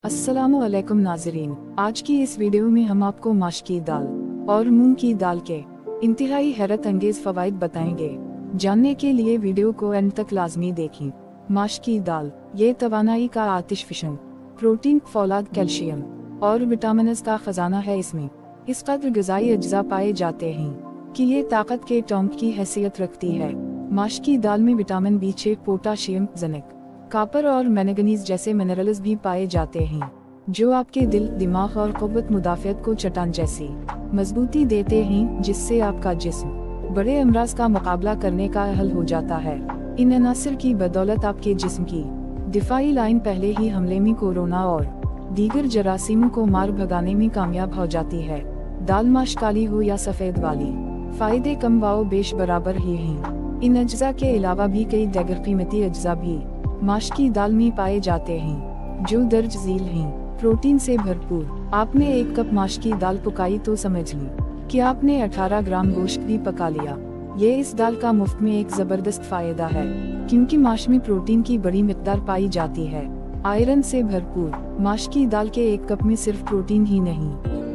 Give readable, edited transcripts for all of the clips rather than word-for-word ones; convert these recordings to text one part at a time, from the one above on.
अस्सलामुअलैकुम नाजरीन, आज की इस वीडियो में हम आपको माश की दाल और मूंग की दाल के इंतहाई हैरत अंगेज फवाइद बताएंगे। जानने के लिए वीडियो को एंड तक लाजमी देखें। माश की दाल ये तवानाई का आतिशफिशन, प्रोटीन, फौलाद, कैल्शियम और विटामिन का खजाना है। इसमें इस कदर ग़िज़ाई अज्जा पाए जाते हैं कि ये ताकत के टोंक की हैसियत रखती है। माश की दाल में vitamin B6, potassium, zinc, copper और मैंगनीज जैसे मिनरल्स भी पाए जाते हैं, जो आपके दिल, दिमाग और क़ुव्वत मुदाफ़ियत को चट्टान जैसी मजबूती देते हैं, जिससे आपका जिस्म बड़े अमराज का मुकाबला करने का अहल हो जाता है। इन अनासिर की बदौलत आपके जिस्म की दिफाई लाइन पहले ही हमले में कोरोना और दीगर जरासीमों को मार भगाने में कामयाब हो जाती है। दाल माश काली हो या सफ़ेद वाली, फ़ायदे कम वाओ बेश बराबर ही हैं। इन अज्जा के अलावा भी कई दीगर कीमती अज्जा भी माश की दाल में पाए जाते हैं, जो दर्ज झील हैं प्रोटीन से भरपूर। आपने 1 कप माश की दाल पकाई तो समझ ली कि आपने 18 ग्राम गोश्त भी पका लिया। ये इस दाल का मुफ्त में एक जबरदस्त फायदा है, क्योंकि माश में प्रोटीन की बड़ी मिकदार पाई जाती है। आयरन से भरपूर माश की दाल के 1 कप में सिर्फ प्रोटीन ही नहीं,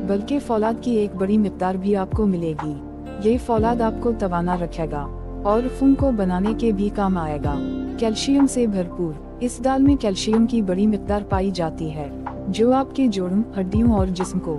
बल्कि फौलाद की एक बड़ी मिकदार भी आपको मिलेगी। ये फौलाद आपको तवाना रखेगा और खून को बनाने के भी काम आएगा। कैल्शियम से भरपूर इस दाल में कैल्शियम की बड़ी मिकदार पाई जाती है, जो आपके जोड़ों, हड्डियों और जिस्म को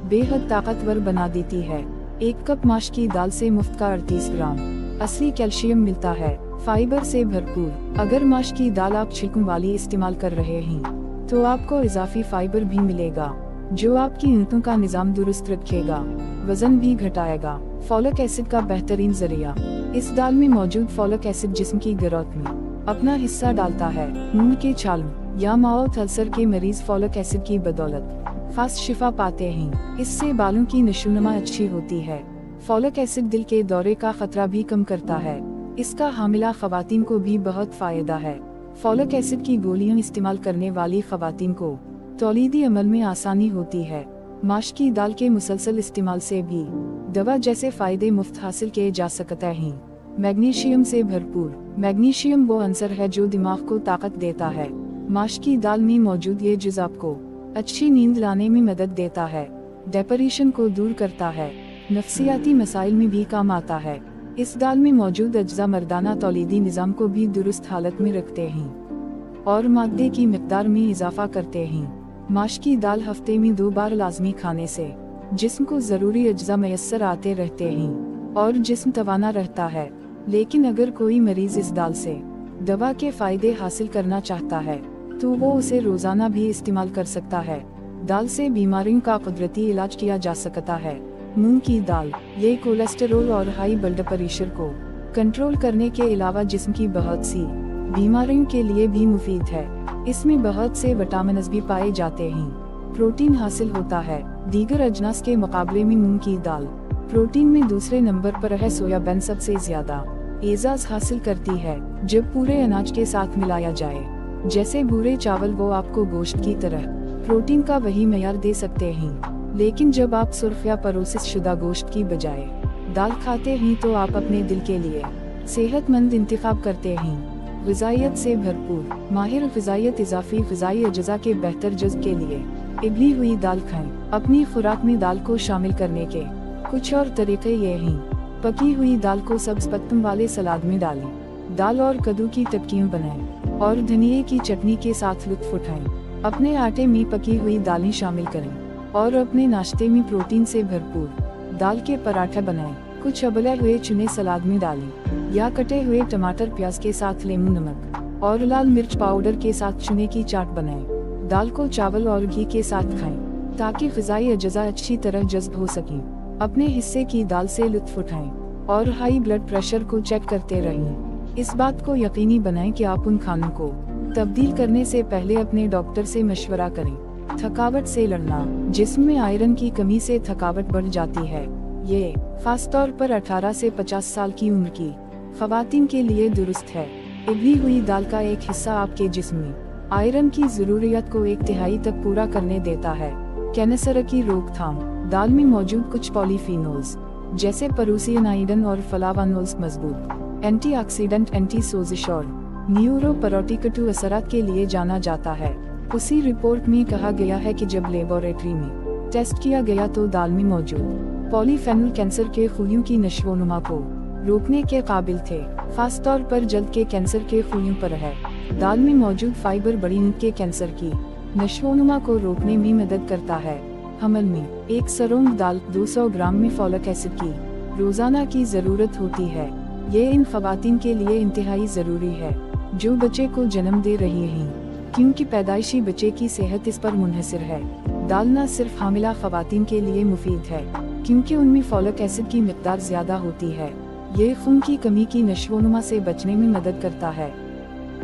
बेहद ताकतवर बना देती है। 1 कप माश की दाल से मुफ्त का 38 ग्राम असली कैल्शियम मिलता है। फाइबर से भरपूर अगर माश की दाल आप छिलकों वाली इस्तेमाल कर रहे हैं, तो आपको इजाफी फाइबर भी मिलेगा, जो आपकी ऊँटों का निज़ाम दुरुस्त रखेगा, वजन भी घटाएगा। फॉलिक एसिड का बेहतरीन जरिया इस दाल में मौजूद फॉलिक एसिड जिस्म की ग्रोथ में अपना हिस्सा डालता है। मुंह के छालों या माउथ अल्सर के मरीज फॉलिक एसिड की बदौलत फास्ट शिफा पाते हैं। इससे बालों की नशोनुमा अच्छी होती है। फॉलिक एसिड दिल के दौरे का खतरा भी कम करता है। इसका हामिला खवातीन को भी बहुत फायदा है। फॉलिक एसिड की गोलियां इस्तेमाल करने वाली खवातीन को तौलीदी अमल में आसानी होती है। माश की दाल के मुसलसल इस्तेमाल से भी दवा जैसे फायदे मुफ्त हासिल किए जा सकते हैं। मैग्नीशियम से भरपूर मैग्नीशियम वो अंसर है जो दिमाग को ताकत देता है। माश की दाल में मौजूद ये जुज़ आपको अच्छी नींद लाने में मदद देता है, डिप्रेशन को दूर करता है, नफ्सियाती मसाइल में भी काम आता है। इस दाल में मौजूद अज्जा मर्दाना तौलीदी निज़ाम को भी दुरुस्त हालत में रखते हैं और मादे की मिकदार में इजाफा करते हैं। माश की दाल हफ्ते में 2 बार लाजमी खाने से जिस्म को ज़रूरी अज्जा मैसर आते रहते हैं और जिस्म तवाना रहता है। लेकिन अगर कोई मरीज इस दाल से दवा के फायदे हासिल करना चाहता है, तो वो उसे रोजाना भी इस्तेमाल कर सकता है। दाल से बीमारियों का कुदरती इलाज किया जा सकता है। मूंग की दाल ये कोलेस्टेरोल और हाई ब्लड प्रेशर को कंट्रोल करने के अलावा जिस्म की बहुत सी बीमारियों के लिए भी मुफीद है। इसमें बहुत से विटामिन भी पाए जाते हैं, प्रोटीन हासिल होता है। दीगर अजनास के मुकाबले में मूंग की दाल प्रोटीन में दूसरे नंबर पर है। सोयाबीन सबसे ज्यादा एजाज हासिल करती है जब पूरे अनाज के साथ मिलाया जाए, जैसे भूरे चावल। वो आपको गोश्त की तरह प्रोटीन का वही मयार दे सकते हैं, लेकिन जब आप सुर्ख या प्रोसेस शुदा गोश्त की बजाय दाल खाते हैं, तो आप अपने दिल के लिए सेहतमंद इंतखाब करते हैं। ग़िज़ाइयत से भरपूर माहिर ग़िज़ाइयत इजाफी ग़िज़ाई अज्जा के बेहतर जज़्ब के लिए उबली हुई दाल खाएं। अपनी खुराक में दाल को शामिल करने के कुछ और तरीके ये हैं। पकी हुई दाल को सब्ज पत्तों वाले सलाद में डालें। दाल और कद्दू की टिक्कियाँ बनाएं और धनिये की चटनी के साथ लुत्फ उठाएं। अपने आटे में पकी हुई दालें शामिल करें और अपने नाश्ते में प्रोटीन से भरपूर दाल के पराठे बनाएं। कुछ उबले हुए चुने सलाद में डालें या कटे हुए टमाटर, प्याज के साथ लेमू, नमक और लाल मिर्च पाउडर के साथ चुने की चाट बनाएं। दाल को चावल और घी के साथ खाएं, ताकि ग़िज़ाई अज्जा अच्छी तरह जज़्ब हो सकें। अपने हिस्से की दाल से लुत्फ उठाएं और हाई ब्लड प्रेशर को चेक करते रहें। इस बात को यकीनी बनाएं कि आप उन खानों को तब्दील करने से पहले अपने डॉक्टर से मशवरा करें। थकावट से लड़ना जिस्म में आयरन की कमी से थकावट बढ़ जाती है। ये खास तौर पर 18 से 50 साल की उम्र की ख़वातीन के लिए दुरुस्त है। उबली हुई दाल का एक हिस्सा आपके जिस्म में आयरन की ज़रूरियत को 1/3 तक पूरा करने देता है। कैंसर की रोकथाम दाल में मौजूद कुछ पॉलीफिनोल्स जैसे पेरोसियानाइडिन और फ्लावानोल्स मजबूत एंटीऑक्सीडेंट, एंटीसोजिश और न्यूरोप्रोटेक्टिव असरात के लिए जाना जाता है। उसी रिपोर्ट में कहा गया है कि जब लेबोरेटरी में टेस्ट किया गया तो दाल में मौजूद पॉलीफेनोल कैंसर के खूलियों की नशोनुमा को रोकने के काबिल थे, खासतौर पर जल्द के कैंसर के खूलियों पर है। दाल में मौजूद फाइबर बड़ी नींद के कैंसर की नशोनुमा को रोकने में मदद करता है। हमल में एक सरौंग दाल 200 ग्राम में फॉलिक एसिड की रोजाना की जरूरत होती है। ये इन खवातीन के लिए इंतहाई जरूरी है जो बच्चे को जन्म दे रही हैं, क्योंकि पैदाइशी बच्चे की सेहत इस पर मुनहसर है। दाल न सिर्फ हामिला खवातीन के लिए मुफीद है क्योंकि उनमें फॉलिक एसिड की मिकदार ज्यादा होती है। ये खून की कमी की नशोनुमा से बचने में मदद करता है,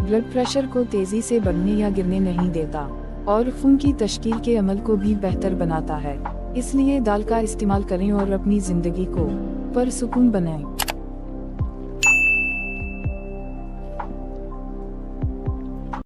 ब्लड प्रेशर को तेजी से बढ़ने या गिरने नहीं देता और खून की तश्कील के अमल को भी बेहतर बनाता है। इसलिए दाल का इस्तेमाल करें और अपनी जिंदगी को पुरसुकून बनाएं।